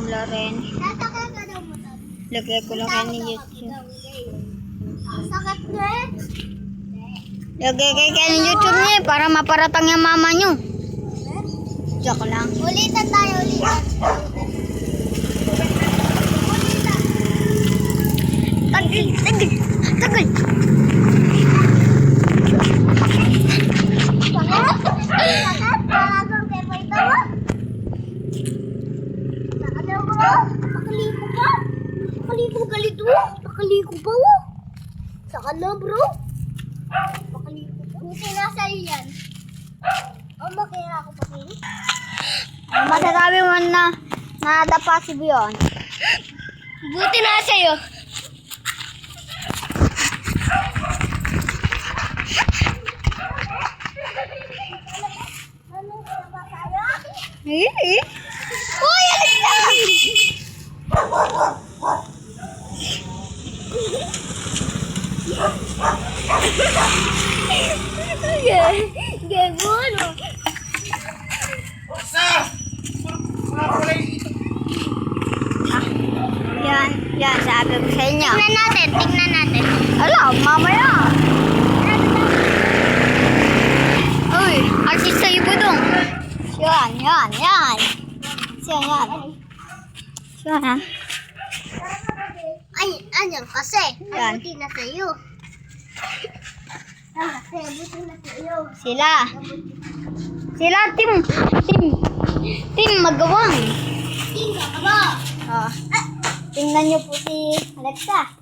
Wala rin. Sasakay ka daw motor. Lagay ko lang yan ni YouTube. Sakit na eh. Lagay kayo ng YouTube niya para maparatang yung mama nyo. Joke lang. Ulitan tayo, ulitan. Ulitan. Tagal, tagal, tagal. Sakit? Sakit? Talagang pepay tawa? Sakit na bro? Nakaliko pa? Nakaliko galit mo? Nakaliko pa mo? Sakit na bro? Nakaliko pa? Buti nasa iyo yan. O makira ako pa kayo? Masasabi mo na nadapa si Bion. Buti nasa iyo. Eh? Uy, alis na! Gagano. Yan, sabi ko sa inyo. Tingnan natin. Ala, mamaya. Uy, artista yung budong. Yan. Yan. Ay, anyan kasi. Yan. Buti na sa'yo. Kasi, buti na sa'yo. Sila, team magawang. Tingnan ka ba? Oh. Tingnan niyo po si Alexa.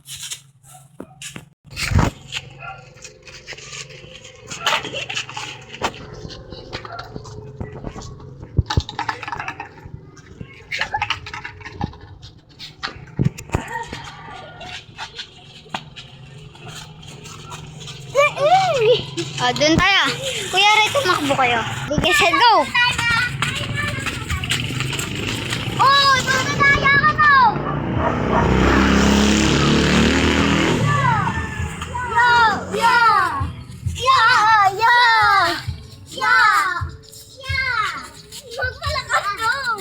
Doon tayo. Kuya Ray, tumakbo kayo. Sige, set go. Oh, tumataya ka daw! Magpalakas daw!